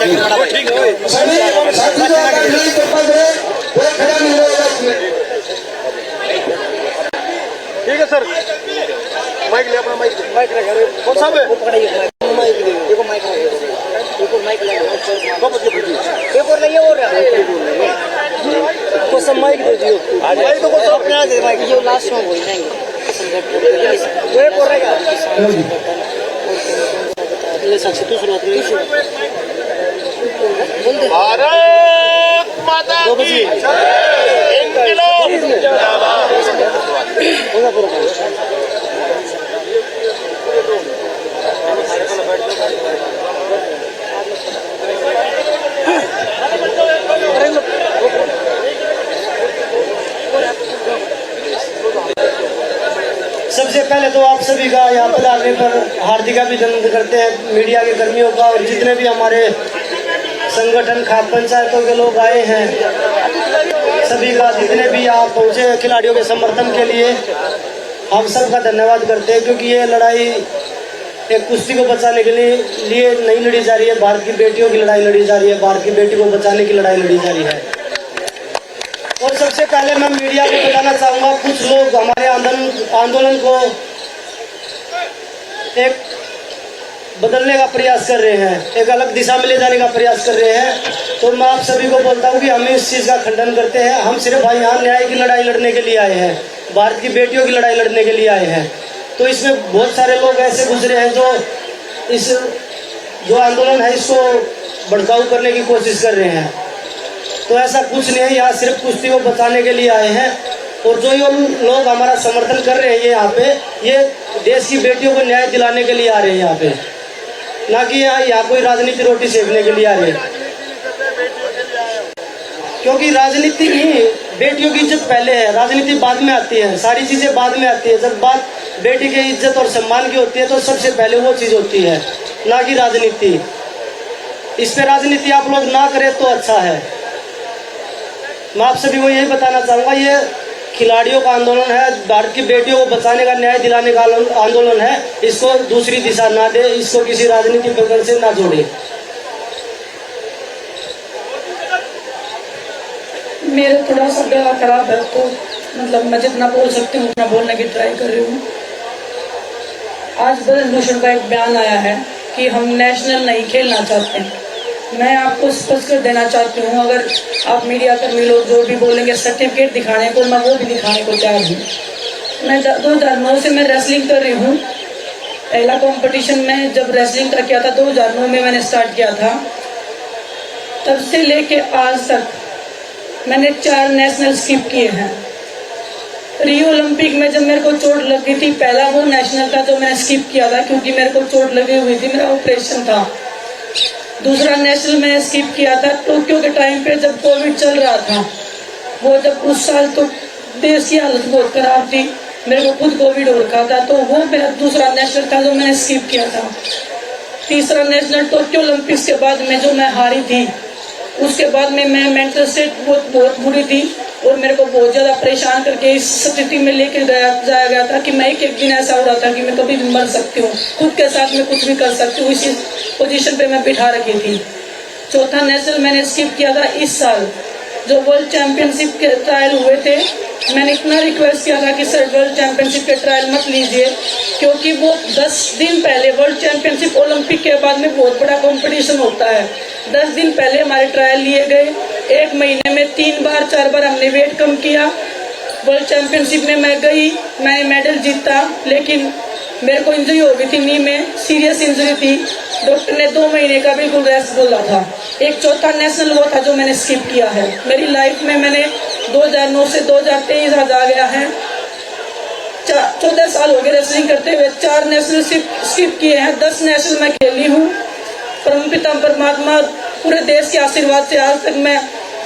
ठीक है sir, mic ले अपना, माइक रखा कौन सा है? देखो माइक पेपर नहीं हो रहा को सब माइक दे दियो। माइक तो को सब ना दे, माइक जो लास्ट में बोल जाएंगे वे बोल रहेगा ये सच तो सुना दे। भारत माता की इंकलाब सबसे पहले तो आप सभी का यहाँ पर आने पर हार्दिक अभिनंदन करते हैं, मीडिया के कर्मियों का और जितने भी हमारे संगठन खाप पंचायतों के लोग आए हैं, सभी का जितने भी आप पहुँचे खिलाड़ियों के समर्थन के लिए हम सबका धन्यवाद करते हैं। क्योंकि ये लड़ाई एक कुश्ती को बचाने के लिए नहीं लड़ी जा रही है, भारत की बेटियों की लड़ाई लड़ी जा रही है, भारत की बेटी को बचाने की लड़ाई लड़ी जा रही है। और सबसे पहले मैं मीडिया को बताना चाहूँगा, कुछ लोग हमारे आंदोलन को एक बदलने का प्रयास कर रहे हैं, एक अलग दिशा में ले जाने का प्रयास कर रहे हैं। तो मैं आप सभी को बोलता हूँ कि हम इस चीज़ का खंडन करते हैं। हम सिर्फ यहाँ न्याय की लड़ाई लड़ने के लिए आए हैं, भारत की बेटियों की लड़ाई लड़ने के लिए आए हैं। तो इसमें बहुत सारे लोग ऐसे गुजरे हैं जो आंदोलन है इसको भड़काऊ करने की कोशिश कर रहे हैं। तो ऐसा कुछ नहीं है, यहाँ सिर्फ कुश्ती को बचाने के लिए आए हैं। और जो ये लोग हमारा समर्थन कर रहे हैं यहाँ पे, ये देश की बेटियों को न्याय दिलाने के लिए आ रहे हैं यहाँ पे, ना कि यहाँ कोई राजनीति रोटी सेकने के लिए आ रहे हैं। क्योंकि राजनीति नहीं, बेटियों की इज्जत पहले है, राजनीति बाद में आती है, सारी चीजें बाद में आती है। जब बात बेटी की इज्जत और सम्मान की होती है तो सबसे पहले वो चीज होती है, ना कि राजनीति। इस पे राजनीति आप लोग ना करें तो अच्छा है। मैं आप सभी को यही बताना चाहूँगा, ये खिलाड़ियों का आंदोलन है, भारत की बेटियों को बचाने का, न्याय दिलाने का आंदोलन है। इसको दूसरी दिशा ना दे, इसको किसी राजनीतिक बंधन से ना जोड़े। मेरा थोड़ा सा गला खराब है, तो मतलब मैं जितना बोल सकती हूँ उतना बोलने की ट्राई कर रही हूँ। आज ब्रजभूषण का एक बयान आया है कि हम नेशनल नहीं खेलना चाहते। मैं आपको स्पष्ट कर देना चाहती हूँ, अगर आप मीडिया कर्मी लोग जो भी बोलेंगे सर्टिफिकेट दिखाने को, मैं वो भी दिखाने को तैयार हूँ। मैं 2009 से मैं रेसलिंग कर रही हूँ। पहला कंपटीशन में जब रेसलिंग का किया था 2009 में मैंने स्टार्ट किया था, तब से लेके आज तक मैंने 4 नेशनल स्किप किए हैं। रियो ओलंपिक में जब मेरे को चोट लग गई थी, पहला वो नेशनल था जो मैंने स्किप किया था क्योंकि मेरे को चोट लगी हुई थी, मेरा ऑपरेशन था। दूसरा नेशनल मैंने स्किप किया था टोक्यो के टाइम पे जब कोविड चल रहा था। वो जब उस साल तो देश की हालत बहुत खराब थी, मेरे को खुद कोविड हो रखा था, तो वो मेरा दूसरा नेशनल था जो मैंने स्किप किया था। तीसरा नेशनल टोक्यो ओलंपिक्स के बाद में जो मैं हारी थी, उसके बाद में मैं मेंटल स्टेट बहुत बुरी थी और मेरे को बहुत ज्यादा परेशान करके इस स्थिति में लेके जाया गया था कि मैं एक दिन ऐसा हो रहा था कि मैं कभी भी मर सकती हूँ, खुद के साथ में कुछ भी कर सकती हूँ, इसी पोजीशन पे मैं बिठा रखी थी। चौथा नेशनल मैंने स्किप किया था इस साल, जो वर्ल्ड चैंपियनशिप के ट्रायल हुए थे। मैंने इतना रिक्वेस्ट किया था कि सर वर्ल्ड चैंपियनशिप के ट्रायल मत लीजिए, क्योंकि वो 10 दिन पहले वर्ल्ड चैंपियनशिप ओलंपिक के बाद में बहुत बड़ा कंपटीशन होता है। 10 दिन पहले हमारे ट्रायल लिए गए, 1 महीने में 3 बार 4 बार हमने वेट कम किया। वर्ल्ड चैंपियनशिप में मैं गई, मैंने मेडल जीता, लेकिन मेरे को इंजरी हो गई थी, नी में सीरियस इंजरी थी। डॉक्टर ने 2 महीने का बिल्कुल रेस्ट बोला था। एक चौथा नेशनल वो था जो मैंने स्किप किया है। मेरी लाइफ में मैंने 2009 से 2023 आज आ गया है, 14 साल हो गए रेसलिंग करते हुए, 4 नेशनल स्किप किए हैं, 10 नेशनल मैं खेली हूँ। परमपिता परमात्मा पूरे देश के आशीर्वाद से आज तक मैं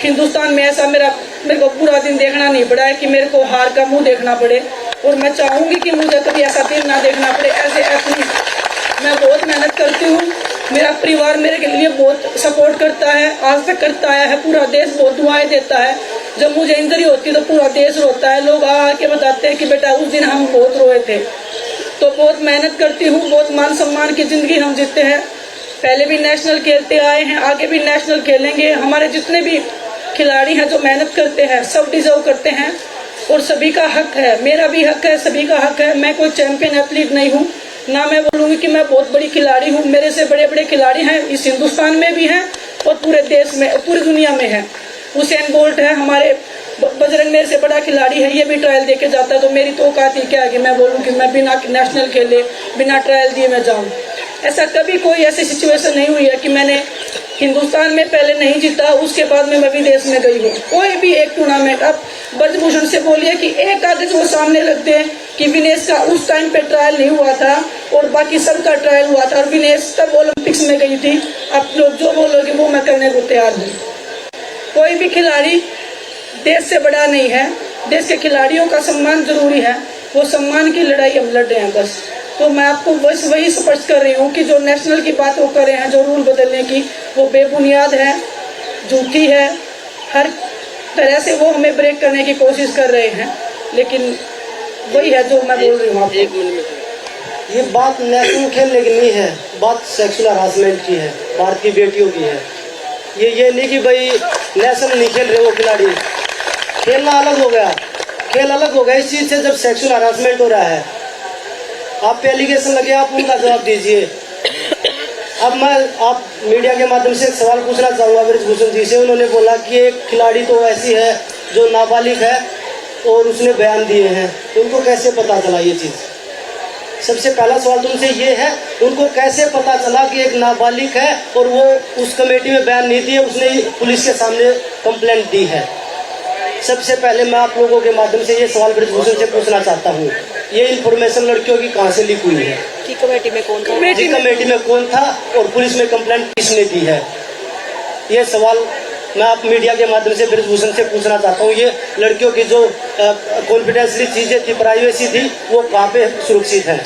हिंदुस्तान में ऐसा मेरे को पूरा दिन देखना नहीं पड़ा है कि मेरे को हार का मुंह देखना पड़े, और मैं चाहूंगी कि मुझे कभी ऐसा दिन ना देखना पड़े। ऐसे एथलीट मैं बहुत मेहनत करती हूँ, मेरा परिवार मेरे के लिए बहुत सपोर्ट करता है, आज तक करता आया है, पूरा देश बहुत दुआएं देता है। जब मुझे इंजरी होती है तो पूरा देश रोता है, लोग आके बताते हैं कि बेटा उस दिन हम बहुत रोए थे। तो बहुत मेहनत करती हूँ, बहुत मान सम्मान की जिंदगी हम जीते हैं। पहले भी नेशनल खेलते आए हैं, आगे भी नेशनल खेलेंगे। हमारे जितने भी खिलाड़ी हैं जो मेहनत करते हैं सब डिजर्व करते हैं और सभी का हक है, मेरा भी हक है, सभी का हक है। मैं कोई चैंपियन एथलीट नहीं हूँ, ना मैं बोलूँगी कि मैं बहुत बड़ी खिलाड़ी हूँ। मेरे से बड़े बड़े खिलाड़ी हैं, इस हिंदुस्तान में भी हैं और पूरे देश में, पूरी दुनिया में हैं। हुसैन बोल्ट है हमारे, बजरंग मेरे से बड़ा खिलाड़ी है, ये भी ट्रायल देके जाता है। तो मेरी तो औकात ही क्या है कि मैं बोलूँ कि मैं बिना नेशनल खेले, बिना ट्रायल दिए मैं जाऊँ। ऐसा कभी कोई ऐसी सिचुएशन नहीं हुई है कि मैंने हिंदुस्तान में पहले नहीं जीता, उसके बाद में मैं विदेश में गई हूँ। कोई भी एक टूर्नामेंट, अब ब्रजभूषण से बोलिए कि एक कागज वो सामने रखते हैं कि विनेश का उस टाइम पे ट्रायल नहीं हुआ था और बाकी सबका ट्रायल हुआ था और विनेश तब ओलंपिक्स में गई थी। अब लोग जो बोलोगे वो मैं करने को तैयार हूँ। कोई भी खिलाड़ी देश से बड़ा नहीं है, देश के खिलाड़ियों का सम्मान जरूरी है, वो सम्मान की लड़ाई हम लड़ रहे हैं बस। तो मैं आपको बस वही स्पष्ट कर रही हूँ कि जो नेशनल की बात वो कर रहे हैं, जो रूल बदलने की, वो बेबुनियाद है, झूठी है। हर तरह से वो हमें ब्रेक करने की कोशिश कर रहे हैं, लेकिन वही है जो मैं बोल रही हूँ आपको। ये बात नेशनल खेलने की नहीं है, बात सेक्सुअल हरासमेंट की है, भारत की बेटियों की है। ये नहीं कि भाई नेशनल नहीं खेल रहे वो खिलाड़ी, खेलना अलग हो गया, खेल अलग हो गया इस चीज़ से। जब सेक्सुअल हरासमेंट हो रहा है, आप पे एलिगेशन लगे, आप उनका जवाब दीजिए। अब मैं आप मीडिया के माध्यम से एक सवाल पूछना चाहूँगा ब्रजभूषण जी से। उन्होंने बोला कि एक खिलाड़ी तो ऐसी है जो नाबालिग है और उसने बयान दिए हैं, उनको कैसे पता चला ये चीज़? सबसे पहला सवाल तुमसे ये है, उनको कैसे पता चला कि एक नाबालिग है और वो उस कमेटी में बयान नहीं दिए, उसने पुलिस के सामने कंप्लेंट दी है? सबसे पहले मैं आप लोगों के माध्यम से ये सवाल ब्रजभूषण से पूछना चाहता हूँ, ये इन्फॉर्मेशन लड़कियों की कहाँ से लीक हुई है? कि कमेटी में कौन था? कमेटी में कौन था और पुलिस में कंप्लेंट किसने दी है? ये सवाल मैं आप मीडिया के माध्यम से ब्रजभूषण से पूछना चाहता हूँ। ये लड़कियों की जो कॉन्फिडेंशियल चीजें थी, प्राइवेसी थी, वो कहाँ पे सुरक्षित है?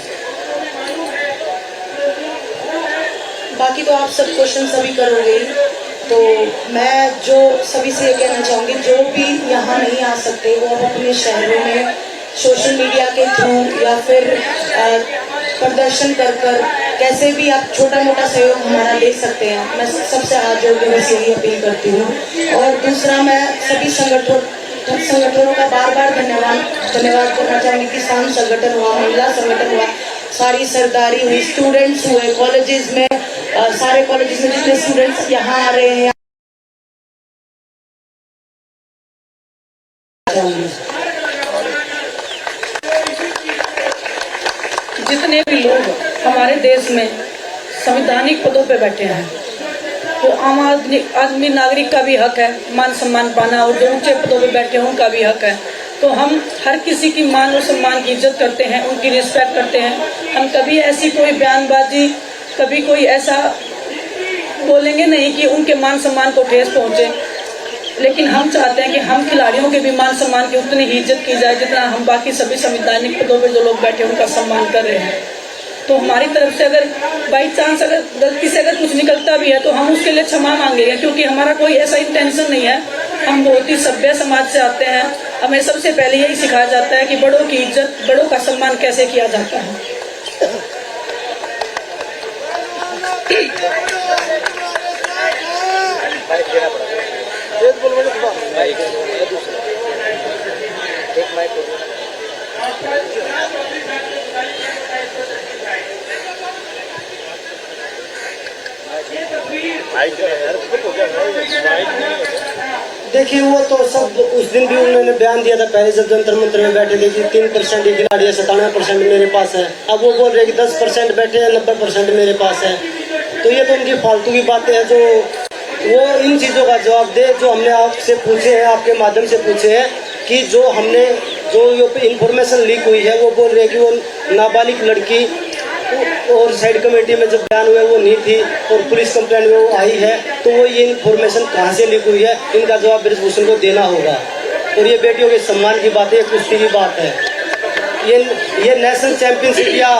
बाकी तो आप सब क्वेश्चन सभी करोगे ही, तो मैं जो सभी से ये कहना चाहूँगी, जो भी यहाँ नहीं आ सकते वो अपने शहरों में सोशल मीडिया के थ्रू या फिर प्रदर्शन कर कैसे भी आप छोटा मोटा सहयोग हमारा ले सकते हैं। मैं सबसे हाथ जोड़ के बस यही अपील करती हूँ। और दूसरा, मैं सभी संगठनों का बार बार धन्यवाद करना चाहूँगी। किसान संगठन हुआ, महिला संगठन हुआ, सारी सरदारी हुई, स्टूडेंट्स हुए, कॉलेजेस में सारे कॉलेजेस में जितने स्टूडेंट्स यहाँ आ रहे हैं, जितने भी लोग हमारे देश में संवैधानिक पदों पे बैठे हैं, तो आम आदमी नागरिक का भी हक है मान सम्मान पाना, और जो ऊंचे पदों पे बैठे हैं उनका भी हक है। तो हम हर किसी की मान और सम्मान की इज्जत करते हैं, उनकी रिस्पेक्ट करते हैं। हम कभी ऐसी कोई बयानबाजी, कभी कोई ऐसा बोलेंगे नहीं कि उनके मान सम्मान को ठेस पहुंचे। लेकिन हम चाहते हैं कि हम खिलाड़ियों के भी मान सम्मान की उतनी ही इज्जत की जाए जितना हम बाकी सभी संवैधानिक पदों पे जो लोग बैठे हैं उनका सम्मान कर रहे हैं। तो हमारी तरफ से अगर बाई चांस अगर गलती से अगर कुछ निकलता भी है तो हम उसके लिए क्षमा मांगेंगे, क्योंकि हमारा कोई ऐसा इंटेंशन नहीं है। हम बहुत ही सभ्य समाज से आते हैं, हमें सबसे पहले यही सिखाया जाता है कि बड़ों की इज्जत, बड़ों का सम्मान कैसे किया जाता है। देखिए, वो तो सब उस दिन भी उन्होंने बयान दिया था पहले जब जंतर मंत्र में बैठे थे कि 3% ही खिलाड़ी है, 97% मेरे पास है। अब वो बोल रहे कि 10% बैठे हैं, 90% मेरे पास है। तो ये तो उनकी फालतू की बातें हैं। जो वो इन चीज़ों का जवाब दे जो हमने आपसे पूछे हैं, आपके माध्यम से पूछे हैं कि जो इंफॉर्मेशन लीक हुई है, वो बोल रहे हैं कि वो नाबालिग लड़की और साइड कमेटी में जब बयान हुए वो नहीं थी और पुलिस कंप्लेंट में वो आई है, तो वो ये इन्फॉर्मेशन कहाँ से लीक हुई है, इनका जवाब ब्रजभूषण को देना होगा। और ये बेटियों के सम्मान की बात है, कुश्ती की बात है। ये नेशनल चैंपियनशिप या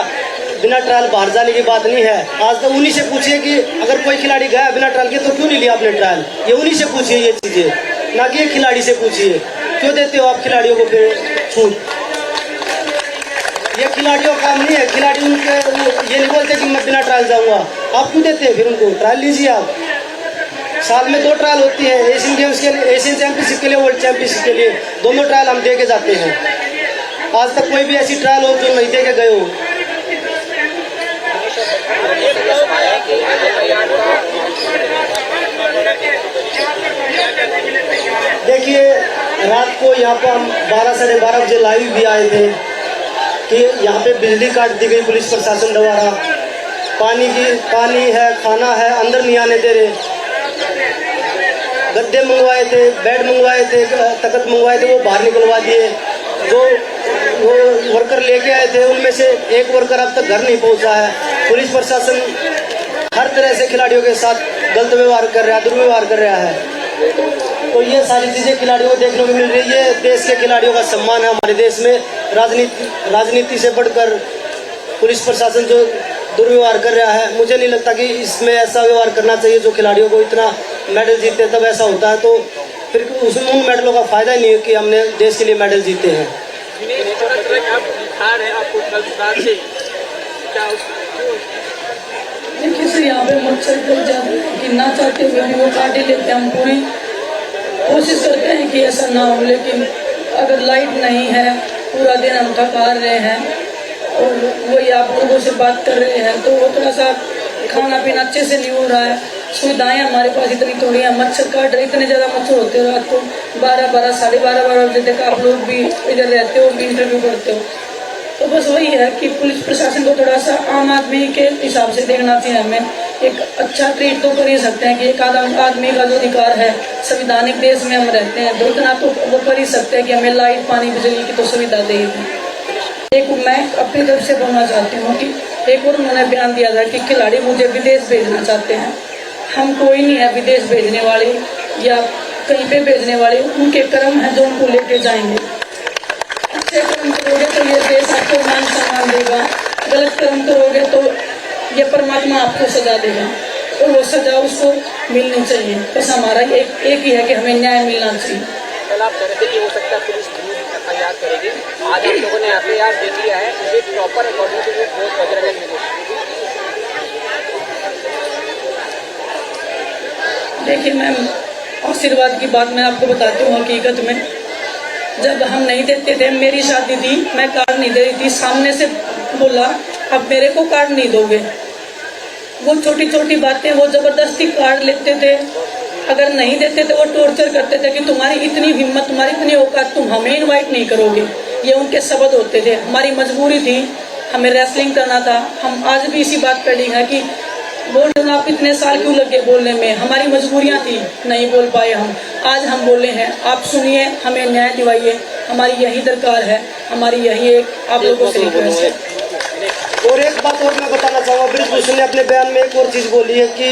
बिना ट्रायल बाहर जाने की बात नहीं है। आज तक उन्हीं से पूछिए कि अगर कोई खिलाड़ी गया बिना ट्रायल के तो क्यों नहीं लिया आपने ट्रायल, ये उन्हीं से पूछिए ये चीज़ें, ना कि खिलाड़ी से पूछिए। क्यों देते हो आप खिलाड़ियों को फिर छूट? ये खिलाड़ियों का काम नहीं है। खिलाड़ी उनके ये नहीं बोलते कि मैं बिना ट्रायल जाऊंगा। आप क्यों देते हैं फिर उनको? ट्रायल लीजिए आप। साल में 2 ट्रायल होती है, एशियन गेम्स के लिए, एशियन चैंपियनशिप के लिए, वर्ल्ड चैंपियनशिप के लिए। दोनों ट्रायल हम दे के जाते हैं। आज तक कोई भी ऐसी ट्रायल हो जो नहीं दे के गए हो। देखिए, रात को यहाँ पर हम 12 साढ़े 12 बजे लाइव भी आए थे कि यहाँ पे बिजली काट दी गई पुलिस प्रशासन द्वारा। पानी है, खाना है, अंदर नहीं आने दे रहे। गद्दे मंगवाए थे, बेड मंगवाए थे, तख्त मंगवाए थे, वो बाहर निकलवा दिए। जो वो वर्कर लेके आए थे उनमें से एक वर्कर अब तक घर नहीं पहुंचा है। पुलिस प्रशासन हर तरह से खिलाड़ियों के साथ गलत व्यवहार कर रहा है, दुर्व्यवहार कर रहा है। तो ये सारी चीज़ें खिलाड़ियों को देखने को मिल रही है। देश के खिलाड़ियों का सम्मान है हमारे देश में। राजनीति से बढ़कर पुलिस प्रशासन जो दुर्व्यवहार कर रहा है, मुझे नहीं लगता कि इसमें ऐसा व्यवहार करना चाहिए। जो खिलाड़ियों को इतना मेडल जीतते तब ऐसा होता है, तो फिर उन मेडलों का फायदा ही नहीं है कि हमने देश के लिए मेडल जीते हैं। देखिए सर, यहाँ पे मच्छर बहुत ज़्यादा गिरना चाहते हुए भी वो काट ही लेते हैं। हम पूरी कोशिश करते हैं कि ऐसा ना हो, लेकिन अगर लाइट नहीं है, पूरा दिन हम थका रहे हैं और वही आप लोगों से बात कर रहे हैं, तो वो थोड़ा सा खाना पीना अच्छे से नहीं हो रहा है। सुविधाएं हमारे पास इतनी थोड़ी हैं। मच्छर काट रहे, इतने ज़्यादा मच्छर होते हैं रात को 12 साढ़े 12 बजे तक। आप लोग भी इधर रहते हो, भी इंटरव्यू करते हो, तो बस वही है कि पुलिस प्रशासन को थोड़ा सा आम आदमी के हिसाब से देखना चाहिए। हमें एक अच्छा ट्रीट तो कर ही सकते हैं कि एक आदमी का जो अधिकार है, संविधानिक देश में हम रहते हैं, तो इतना तो वो कर ही सकते हैं कि हमें लाइट पानी बिजली की तो सुविधा दे दी। एक मैं अपनी तरफ से बोलना चाहती हूँ कि एक और उन्होंने बयान दिया था कि खिलाड़ी मुझे विदेश भेजना चाहते हैं। हम कोई नहीं है विदेश भेजने वाले या कहीं पे भेजने वाले। उनके कर्म है जो उनको लेके जाएंगे। अच्छे कर्म करोगे तो ये देश आपको मान सम्मान देगा, गलत कर्म करोगे तो ये परमात्मा आपको सजा देगा, और वो सजा उसको मिलनी चाहिए। बस हमारा एक ही है कि हमें न्याय मिलना चाहिए। कल आप कह रहे थे कि हो सकता है पुलिस एफआईआर करेगी, आज आप लोगों ने एफआईआर दे दिया है, इसे प्रॉपर अकॉर्डिंग टू कोर्ट वगैरह में देखिए मैम, आशीर्वाद की बात मैं आपको बताती हूँ। हकीकत में जब हम नहीं देते थे, मेरी शादी थी, मैं कार्ड नहीं दे रही थी, सामने से बोला अब मेरे को कार्ड नहीं दोगे। वो छोटी छोटी बातें वो जबरदस्ती कार्ड लेते थे। अगर नहीं देते तो वो टॉर्चर करते थे कि तुम्हारी इतनी हिम्मत, तुम्हारी इतनी औकात, तुम हमें इनवाइट नहीं करोगे। ये उनके शब्द होते थे। हमारी मजबूरी थी, हमें रेसलिंग करना था। हम आज भी इसी बात पर लिखा कि बोल रहे आप इतने साल क्यों लगे बोलने में, हमारी मजबूरियां थी, नहीं बोल पाए हम। आज हम बोले हैं, आप सुनिए, हमें न्याय दिवाइए, हमारी यही दरकार है, हमारी यही एक आप लोगों से रिक्वेस्ट है। और एक बात और मैं बताना चाहूँगा, ब्रिजभूषण ने अपने बयान में एक और चीज़ बोली है कि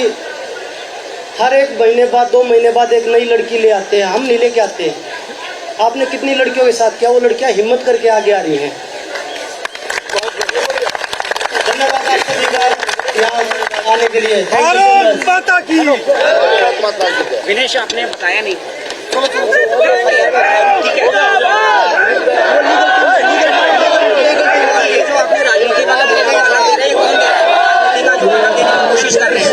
हर 1 महीने बाद 2 महीने बाद एक नई लड़की ले आते हैं। हम नहीं लेके आते। आपने कितनी लड़कियों के साथ किया? वो लड़कियां हिम्मत करके आगे आ रही हैं। धन्यवाद आप सभी का यहाँ आने के लिए। विनेश आपने बताया नहीं। आपने राजनीति वाला कोशिश कर रहे हैं।